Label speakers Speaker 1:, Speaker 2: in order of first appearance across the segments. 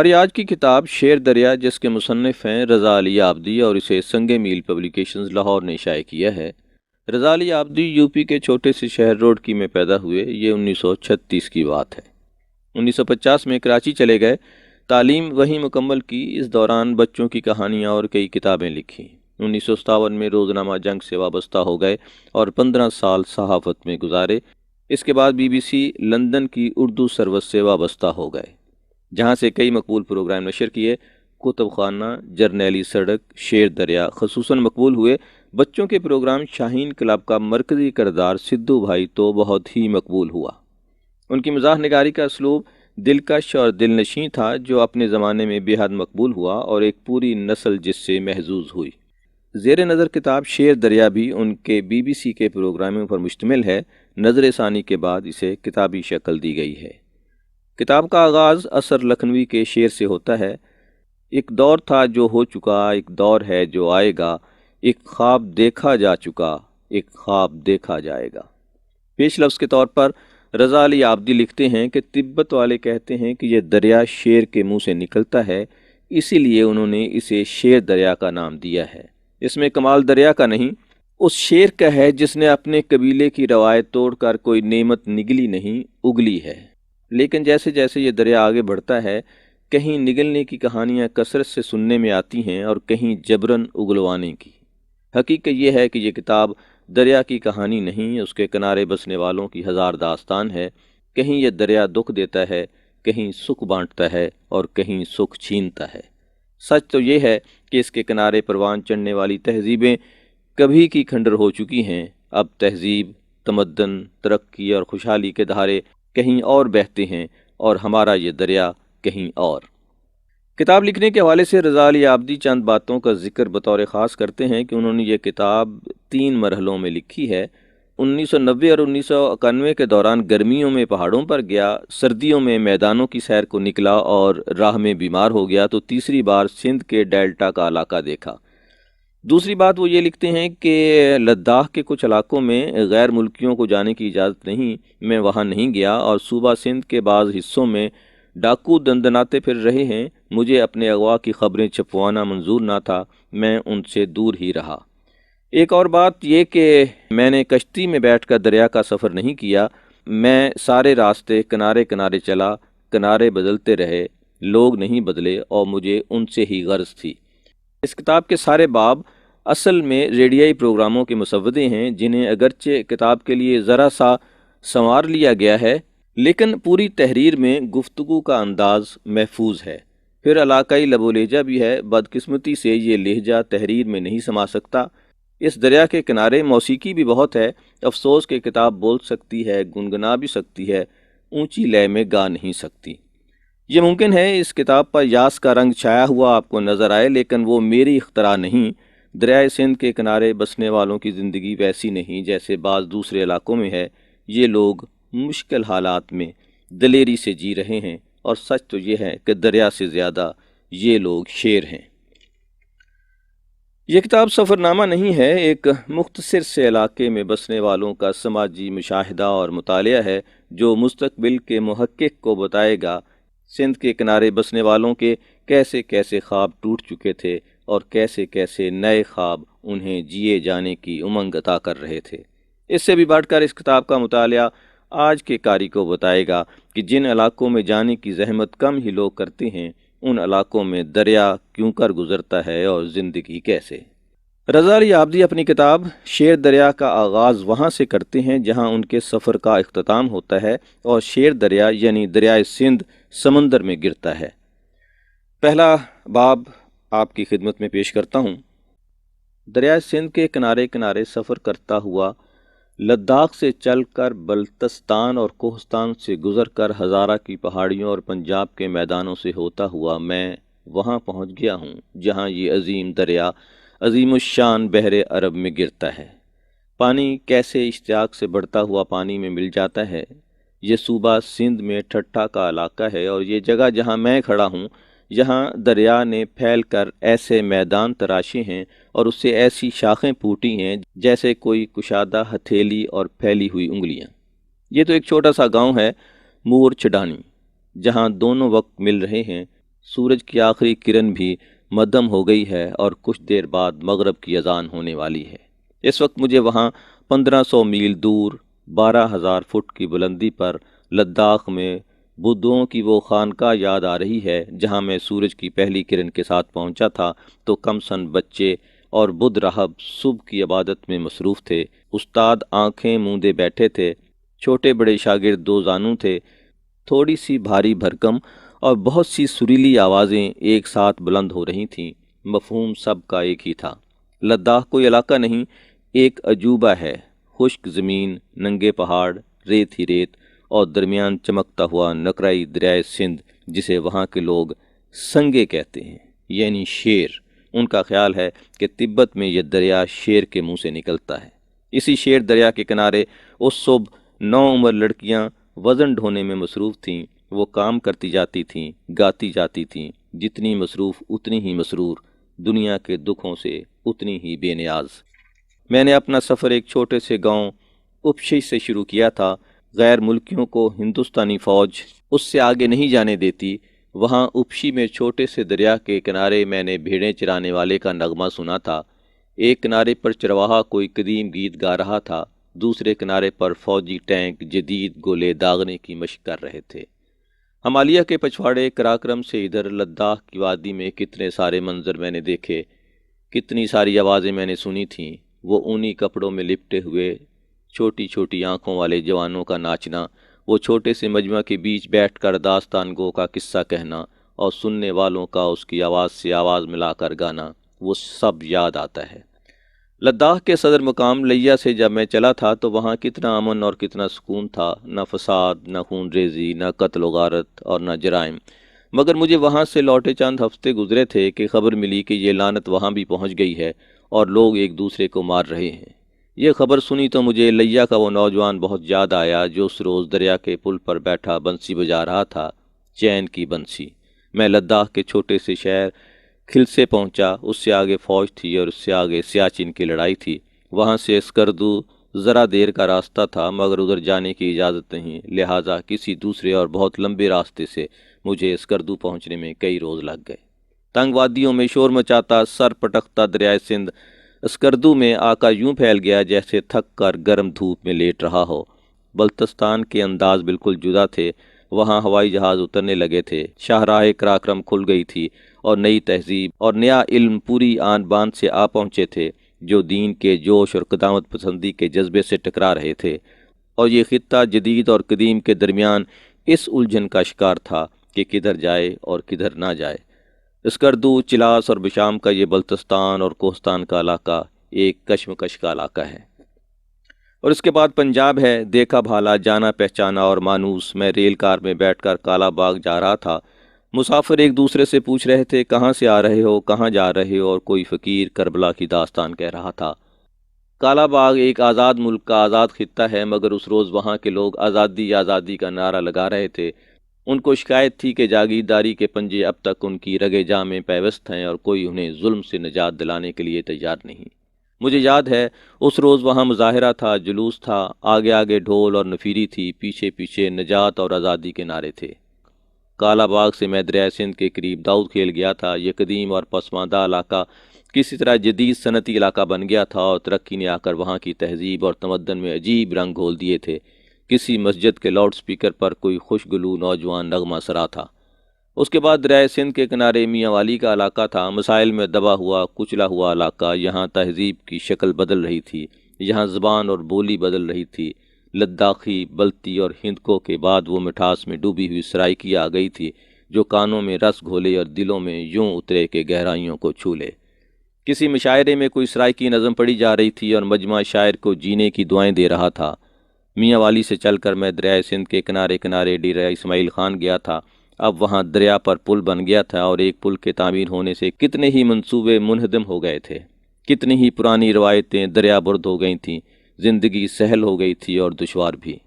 Speaker 1: ہماری آج کی کتاب شیر دریا، جس کے مصنف ہیں رضا علی آبدی اور اسے سنگ میل پبلیکیشنز لاہور نے شائع کیا ہے۔ رضا علی آبدی یوپی کے چھوٹے سے شہر روڑکی میں پیدا ہوئے۔ یہ 1936 کی بات ہے۔ 1950 میں کراچی چلے گئے، تعلیم وہیں مکمل کی۔ اس دوران بچوں کی کہانیاں اور کئی کتابیں لکھی۔ 1957 میں روزنامہ جنگ سے وابستہ ہو گئے اور 15 سال صحافت میں گزارے۔ اس کے بعد BBC لندن کی اردو سروس سے وابستہ ہو گئے، جہاں سے کئی مقبول پروگرام نشر کیے۔ کتب خانہ، جرنیلی سڑک، شیر دریا خصوصاً مقبول ہوئے۔ بچوں کے پروگرام شاہین کلب کا مرکزی کردار سدھو بھائی تو بہت ہی مقبول ہوا۔ ان کی مزاح نگاری کا اسلوب دلکش اور دل نشیں تھا، جو اپنے زمانے میں بے حد مقبول ہوا اور ایک پوری نسل جس سے محظوظ ہوئی۔ زیر نظر کتاب شیر دریا بھی ان کے BBC کے پروگراموں پر مشتمل ہے۔ نظر ثانی کے بعد اسے کتابی شکل دی گئی ہے۔ کتاب کا آغاز اثر لکھنوی کے شعر سے ہوتا ہے۔ ایک دور تھا جو ہو چکا، ایک دور ہے جو آئے گا، ایک خواب دیکھا جا چکا، ایک خواب دیکھا جائے گا۔ پیش لفظ کے طور پر رضا علی آبدی لکھتے ہیں کہ تبت والے کہتے ہیں کہ یہ دریا شیر کے منہ سے نکلتا ہے، اسی لیے انہوں نے اسے شیر دریا کا نام دیا ہے۔ اس میں کمال دریا کا نہیں، اس شیر کا ہے جس نے اپنے قبیلے کی روایت توڑ کر کوئی نعمت نگلی نہیں، اگلی ہے۔ لیکن جیسے جیسے یہ دریا آگے بڑھتا ہے، کہیں نگلنے کی کہانیاں کثرت سے سننے میں آتی ہیں اور کہیں جبراً اگلوانے کی۔ حقیقت یہ ہے کہ یہ کتاب دریا کی کہانی نہیں، اس کے کنارے بسنے والوں کی ہزار داستان ہے۔ کہیں یہ دریا دکھ دیتا ہے، کہیں سکھ بانٹتا ہے اور کہیں سکھ چھینتا ہے۔ سچ تو یہ ہے کہ اس کے کنارے پروان چڑھنے والی تہذیبیں کبھی کی کھنڈر ہو چکی ہیں۔ اب تہذیب، تمدن، ترقی اور خوشحالی کے دھارے کہیں اور بہتے ہیں اور ہمارا یہ دریا کہیں اور۔ کتاب لکھنے کے حوالے سے رضا علی آبدی چند باتوں کا ذکر بطور خاص کرتے ہیں کہ انہوں نے یہ کتاب 3 مرحلوں میں لکھی ہے۔ 1990 اور 1991 کے دوران گرمیوں میں پہاڑوں پر گیا، سردیوں میں میدانوں کی سیر کو نکلا اور راہ میں بیمار ہو گیا تو تیسری بار سندھ کے ڈیلٹا کا علاقہ دیکھا۔ دوسری بات وہ یہ لکھتے ہیں کہ لداخ کے کچھ علاقوں میں غیر ملکیوں کو جانے کی اجازت نہیں، میں وہاں نہیں گیا، اور صوبہ سندھ کے بعض حصوں میں ڈاکو دندناتے پھر رہے ہیں۔ مجھے اپنے اغوا کی خبریں چھپوانا منظور نہ تھا، میں ان سے دور ہی رہا۔ ایک اور بات یہ کہ میں نے کشتی میں بیٹھ کر دریا کا سفر نہیں کیا، میں سارے راستے کنارے کنارے چلا، کنارے بدلتے رہے، لوگ نہیں بدلے اور مجھے ان سے ہی غرض تھی۔ اس کتاب کے سارے باب اصل میں ریڈیائی پروگراموں کے مسودے ہیں، جنہیں اگرچہ کتاب کے لیے ذرا سا سنوار لیا گیا ہے، لیکن پوری تحریر میں گفتگو کا انداز محفوظ ہے۔ پھر علاقائی لب و لہجہ بھی ہے۔ بدقسمتی سے یہ لہجہ تحریر میں نہیں سما سکتا۔ اس دریا کے کنارے موسیقی بھی بہت ہے۔ افسوس کہ کتاب بول سکتی ہے، گنگنا بھی سکتی ہے، اونچی لے میں گا نہیں سکتی۔ یہ ممکن ہے اس کتاب پر یاس کا رنگ چھایا ہوا آپ کو نظر آئے، لیکن وہ میری اختراع نہیں۔ دریائے سندھ کے کنارے بسنے والوں کی زندگی ویسی نہیں جیسے بعض دوسرے علاقوں میں ہے۔ یہ لوگ مشکل حالات میں دلیری سے جی رہے ہیں، اور سچ تو یہ ہے کہ دریا سے زیادہ یہ لوگ شیر ہیں۔ یہ کتاب سفر نامہ نہیں ہے، ایک مختصر سے علاقے میں بسنے والوں کا سماجی مشاہدہ اور مطالعہ ہے، جو مستقبل کے محقق کو بتائے گا سندھ کے کنارے بسنے والوں کے کیسے کیسے خواب ٹوٹ چکے تھے اور کیسے کیسے نئے خواب انہیں جیے جانے کی امنگ عطا کر رہے تھے۔ اس سے بھی بڑھ کر اس کتاب کا مطالعہ آج کے قاری کو بتائے گا کہ جن علاقوں میں جانے کی زحمت کم ہی لوگ کرتے ہیں، ان علاقوں میں دریا کیوں کر گزرتا ہے اور زندگی کیسے۔ رضا علی آبدی اپنی کتاب شیر دریا کا آغاز وہاں سے کرتے ہیں جہاں ان کے سفر کا اختتام ہوتا ہے، اور شیر دریا یعنی دریائے سندھ سمندر میں گرتا ہے۔ پہلا باب آپ کی خدمت میں پیش کرتا ہوں۔ دریائے سندھ کے کنارے کنارے سفر کرتا ہوا، لداخ سے چل کر بلتستان اور کوہستان سے گزر کر ہزارہ کی پہاڑیوں اور پنجاب کے میدانوں سے ہوتا ہوا میں وہاں پہنچ گیا ہوں جہاں یہ عظیم دریا عظیم الشان بحر عرب میں گرتا ہے۔ پانی کیسے اشتیاق سے بڑھتا ہوا پانی میں مل جاتا ہے۔ یہ صوبہ سندھ میں ٹھٹھا کا علاقہ ہے، اور یہ جگہ جہاں میں کھڑا ہوں، یہاں دریا نے پھیل کر ایسے میدان تراشے ہیں اور اس سے ایسی شاخیں پھوٹی ہیں جیسے کوئی کشادہ ہتھیلی اور پھیلی ہوئی انگلیاں۔ یہ تو ایک چھوٹا سا گاؤں ہے، مور چڈانی، جہاں دونوں وقت مل رہے ہیں، سورج کی آخری کرن بھی مدھم ہو گئی ہے اور کچھ دیر بعد مغرب کی اذان ہونے والی ہے۔ اس وقت مجھے وہاں 1500 میل دور 12,000 فٹ کی بلندی پر لداخ میں بدھوں کی وہ خانقاہ یاد آ رہی ہے جہاں میں سورج کی پہلی کرن کے ساتھ پہنچا تھا تو کم سن بچے اور بدھ راہب صبح کی عبادت میں مصروف تھے۔ استاد آنکھیں موندے بیٹھے تھے، چھوٹے بڑے شاگرد دو زانو تھے۔ تھوڑی سی بھاری بھرکم اور بہت سی سریلی آوازیں ایک ساتھ بلند ہو رہی تھیں۔ مفہوم سب کا ایک ہی تھا، لداخ کوئی علاقہ نہیں، ایک عجوبہ ہے، خشک زمین، ننگے پہاڑ، ریت ہی ریت، اور درمیان چمکتا ہوا نقرائی دریائے سندھ جسے وہاں کے لوگ سنگے کہتے ہیں، یعنی شیر۔ ان کا خیال ہے کہ تبت میں یہ دریا شیر کے منہ سے نکلتا ہے۔ اسی شیر دریا کے کنارے اس صبح 9 عمر لڑکیاں وزن ڈھونے میں مصروف تھیں۔ وہ کام کرتی جاتی تھیں، گاتی جاتی تھیں، جتنی مصروف اتنی ہی مسرور، دنیا کے دکھوں سے اتنی ہی بے نیاز۔ میں نے اپنا سفر ایک چھوٹے سے گاؤں اپشی سے شروع کیا تھا۔ غیر ملکیوں کو ہندوستانی فوج اس سے آگے نہیں جانے دیتی۔ وہاں اپشی میں چھوٹے سے دریا کے کنارے میں نے بھیڑیں چرانے والے کا نغمہ سنا تھا۔ ایک کنارے پر چرواہا کوئی قدیم گیت گا رہا تھا، دوسرے کنارے پر فوجی ٹینک جدید گولے داغنے کی مشق کر رہے تھے۔ ہمالیہ کے پچھواڑے کراکرم سے ادھر لداخ کی وادی میں کتنے سارے منظر میں نے دیکھے، کتنی ساری آوازیں میں نے سنی تھیں۔ وہ اونی کپڑوں میں لپٹے ہوئے چھوٹی چھوٹی آنکھوں والے جوانوں کا ناچنا، وہ چھوٹے سے مجمع کے بیچ بیٹھ کر داستان گو کا قصہ کہنا اور سننے والوں کا اس کی آواز سے آواز ملا کر گانا، وہ سب یاد آتا ہے۔ لداخ کے صدر مقام لیا سے جب میں چلا تھا تو وہاں کتنا امن اور کتنا سکون تھا، نہ فساد، نہ خون ریزی، نہ قتل و غارت اور نہ جرائم۔ مگر مجھے وہاں سے لوٹے چند ہفتے گزرے تھے کہ خبر ملی کہ یہ لعنت وہاں بھی پہنچ گئی ہے اور لوگ ایک دوسرے کو مار رہے ہیں۔ یہ خبر سنی تو مجھے لیا کا وہ نوجوان بہت یاد آیا جو اس روز دریا کے پل پر بیٹھا بنسی بجا رہا تھا، چین کی بنسی۔ میں لداخ کے چھوٹے سے شہر کھل سے پہنچا، اس سے آگے فوج تھی اور اس سے آگے سیاچن کی لڑائی تھی۔ وہاں سے اسکردو ذرا دیر کا راستہ تھا مگر ادھر جانے کی اجازت نہیں، لہٰذا کسی دوسرے اور بہت لمبے راستے سے مجھے اسکردو پہنچنے میں کئی روز لگ گئے۔ تنگ وادیوں میں شور مچاتا سر پٹکتا دریائے سندھ اسکردو میں آ کر یوں پھیل گیا جیسے تھک کر گرم دھوپ میں لیٹ رہا ہو۔ بلتستان کے انداز بالکل جدا تھے۔ وہاں ہوائی جہاز اترنے لگے تھے، شاہراہ کراکرم کھل گئی تھی اور نئی تہذیب اور نیا علم پوری آن بان سے آ پہنچے تھے جو دین کے جوش اور قدامت پسندی کے جذبے سے ٹکرا رہے تھے، اور یہ خطہ جدید اور قدیم کے درمیان اس الجھن کا شکار تھا کہ کدھر جائے اور کدھر نہ جائے۔ اسکردو، چلاس اور بشام کا یہ بلتستان اور کوہستان کا علاقہ ایک کشمکش کا علاقہ ہے۔ اور اس کے بعد پنجاب ہے، دیکھا بھالا، جانا پہچانا اور مانوس۔ میں ریل کار میں بیٹھ کر کالا باغ جا رہا تھا۔ مسافر ایک دوسرے سے پوچھ رہے تھے کہاں سے آ رہے ہو، کہاں جا رہے ہو، اور کوئی فقیر کربلا کی داستان کہہ رہا تھا۔ کالا باغ ایک آزاد ملک کا آزاد خطہ ہے مگر اس روز وہاں کے لوگ آزادی آزادی کا نعرہ لگا رہے تھے۔ ان کو شکایت تھی کہ جاگیرداری کے پنجے اب تک ان کی رگے جاں میں پیوست ہیں اور کوئی انہیں ظلم سے نجات دلانے کے لیے تیار نہیں۔ مجھے یاد ہے اس روز وہاں مظاہرہ تھا، جلوس تھا، آگے آگے ڈھول اور نفیری تھی، پیچھے پیچھے نجات اور آزادی کے نعرے تھے۔ کالا باغ سے میں دریائے سندھ کے قریب داؤد کھیل گیا تھا۔ یہ قدیم اور پسماندہ علاقہ کسی طرح جدید صنعتی علاقہ بن گیا تھا اور ترقی نے آ کر وہاں کی تہذیب اور تمدن میں عجیب رنگ گھول دیے تھے۔ کسی مسجد کے لاؤڈ سپیکر پر کوئی خوشگلو نوجوان نغمہ سرا تھا۔ اس کے بعد دریائے سندھ کے کنارے میاں والی کا علاقہ تھا، مسائل میں دبا ہوا کچلا ہوا علاقہ۔ یہاں تہذیب کی شکل بدل رہی تھی، یہاں زبان اور بولی بدل رہی تھی۔ لداخی، بلتی اور ہندکو کے بعد وہ مٹھاس میں ڈوبی ہوئی سرائکی آ گئی تھی جو کانوں میں رس گھولے اور دلوں میں یوں اترے کہ گہرائیوں کو چھو لے۔ کسی مشاعرے میں کوئی سرائکی نظم پڑھی جا رہی تھی اور مجمع شاعر کو جینے کی دعائیں دے رہا تھا۔ میاں والی سے چل کر میں دریائے سندھ کے کنارے کنارے ڈیرہ اسماعیل خان گیا تھا۔ اب وہاں دریا پر پل بن گیا تھا اور ایک پل کے تعمیر ہونے سے کتنے ہی منصوبے منہدم ہو گئے تھے، کتنی ہی پرانی روایتیں دریا برد ہو گئی تھیں، زندگی سہل ہو گئی تھی اور دشوار بھی۔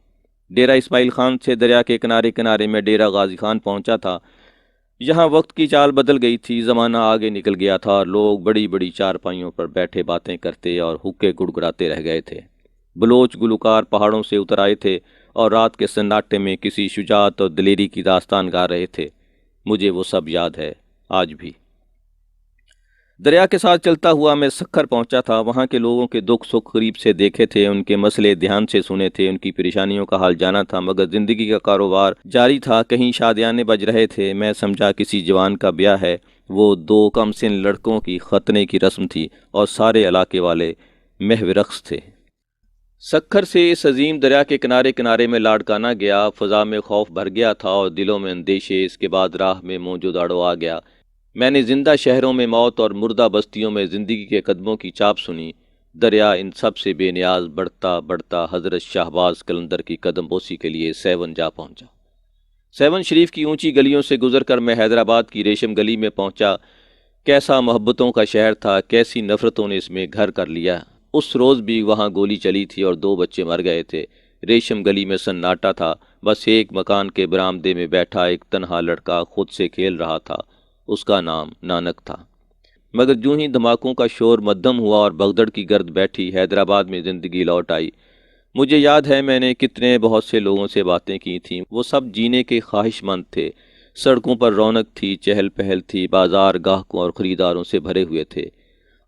Speaker 1: ڈیرہ اسماعیل خان سے دریا کے کنارے کنارے میں ڈیرہ غازی خان پہنچا تھا۔ یہاں وقت کی چال بدل گئی تھی، زمانہ آگے نکل گیا تھا اور لوگ بڑی بڑی چارپائیوں پر بیٹھے باتیں کرتے اور حقے گڑگڑاتے رہ گئے تھے۔ بلوچ گلوکار پہاڑوں سے اتر آئے تھے اور رات کے سناٹے میں کسی شجاعت اور دلیری کی داستان گا رہے تھے۔ مجھے وہ سب یاد ہے آج بھی۔ دریا کے ساتھ چلتا ہوا میں سکھر پہنچا تھا۔ وہاں کے لوگوں کے دکھ سکھ قریب سے دیکھے تھے، ان کے مسئلے دھیان سے سنے تھے، ان کی پریشانیوں کا حال جانا تھا، مگر زندگی کا کاروبار جاری تھا۔ کہیں شادیانے بج رہے تھے، میں سمجھا کسی جوان کا بیاہ ہے۔ وہ 2 کم سن لڑکوں کی ختنے کی رسم تھی اور سارے علاقے والے محو رقص تھے۔ سکھر سے اس عظیم دریا کے کنارے کنارے میں لاڑکانہ گیا۔ فضا میں خوف بھر گیا تھا اور دلوں میں اندیشے۔ اس کے بعد راہ میں موجو داڑو آ گیا۔ میں نے زندہ شہروں میں موت اور مردہ بستیوں میں زندگی کے قدموں کی چاپ سنی۔ دریا ان سب سے بے نیاز بڑھتا بڑھتا حضرت شہباز قلندر کی قدم بوسی کے لیے سیون جا پہنچا۔ سیون شریف کی اونچی گلیوں سے گزر کر میں حیدرآباد کی ریشم گلی میں پہنچا۔ کیسا محبتوں کا شہر تھا، کیسی نفرتوں نے اس میں گھر کر لیا۔ اس روز بھی وہاں گولی چلی تھی اور 2 بچے مر گئے تھے۔ ریشم گلی میں سناٹا تھا، بس ایک مکان کے برآمدے میں بیٹھا ایک تنہا لڑکا خود سے کھیل رہا تھا۔ اس کا نام نانک تھا۔ مگر جوں ہی دھماکوں کا شور مدھم ہوا اور بغدڑ کی گرد بیٹھی، حیدرآباد میں زندگی لوٹ آئی۔ مجھے یاد ہے میں نے کتنے بہت سے لوگوں سے باتیں کی تھیں، وہ سب جینے کے خواہش مند تھے۔ سڑکوں پر رونق تھی، چہل پہل تھی، بازار گاہکوں اور خریداروں سے بھرے ہوئے تھے۔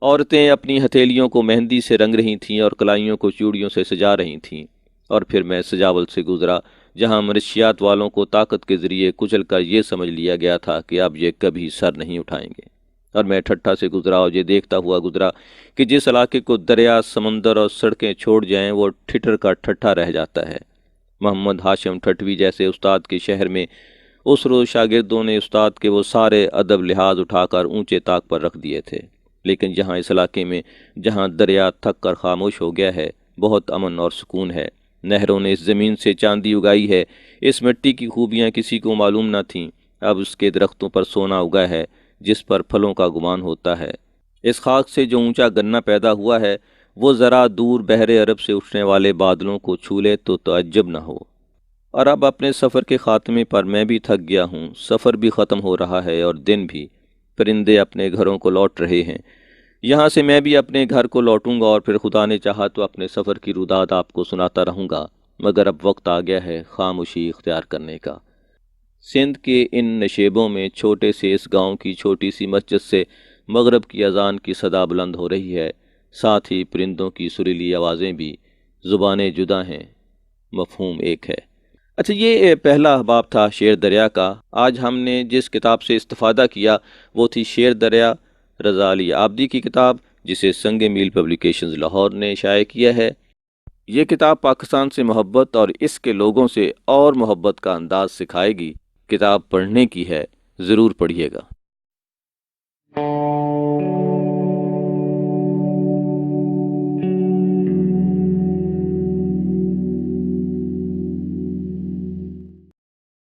Speaker 1: عورتیں اپنی ہتھیلیوں کو مہندی سے رنگ رہی تھیں اور کلائیوں کو چوڑیوں سے سجا رہی تھیں۔ اور پھر میں سجاول سے گزرا، جہاں منشیات والوں کو طاقت کے ذریعے کچل کر یہ سمجھ لیا گیا تھا کہ اب یہ کبھی سر نہیں اٹھائیں گے۔ اور میں ٹھٹھا سے گزرا اور یہ دیکھتا ہوا گزرا کہ جس علاقے کو دریا، سمندر اور سڑکیں چھوڑ جائیں وہ ٹھٹر کا ٹھٹھا رہ جاتا ہے۔ محمد ہاشم ٹھٹوی جیسے استاد کے شہر میں اس روز شاگردوں نے استاد کے وہ سارے ادب لحاظ اٹھا کر اونچے طاق پر رکھ دیے تھے۔ لیکن جہاں اس علاقے میں جہاں دریا تھک کر خاموش ہو گیا ہے، بہت امن اور سکون ہے۔ نہروں نے اس زمین سے چاندی اگائی ہے۔ اس مٹی کی خوبیاں کسی کو معلوم نہ تھیں، اب اس کے درختوں پر سونا اگا ہے جس پر پھلوں کا گمان ہوتا ہے۔ اس خاک سے جو اونچا گنا پیدا ہوا ہے، وہ ذرا دور بحر عرب سے اٹھنے والے بادلوں کو چھو لے تو تعجب نہ ہو۔ اور اب اپنے سفر کے خاتمے پر میں بھی تھک گیا ہوں۔ سفر بھی ختم ہو رہا ہے اور دن بھی۔ پرندے اپنے گھروں کو لوٹ رہے ہیں۔ یہاں سے میں بھی اپنے گھر کو لوٹوں گا اور پھر خدا نے چاہا تو اپنے سفر کی روداد آپ کو سناتا رہوں گا، مگر اب وقت آ گیا ہے خاموشی اختیار کرنے کا۔ سندھ کے ان نشیبوں میں چھوٹے سے اس گاؤں کی چھوٹی سی مسجد سے مغرب کی اذان کی صدا بلند ہو رہی ہے، ساتھ ہی پرندوں کی سریلی آوازیں بھی۔ زبانیں جدا ہیں، مفہوم ایک ہے۔ اچھا، یہ پہلا احباب تھا شیر دریا کا۔ آج ہم نے جس کتاب سے استفادہ کیا وہ تھی شیر دریا، رضا علی عابدی کی کتاب، جسے سنگ میل پبلیکیشنز لاہور نے شائع کیا ہے۔ یہ کتاب پاکستان سے محبت اور اس کے لوگوں سے اور محبت کا انداز سکھائے گی۔ کتاب پڑھنے کی ہے، ضرور پڑھیے گا۔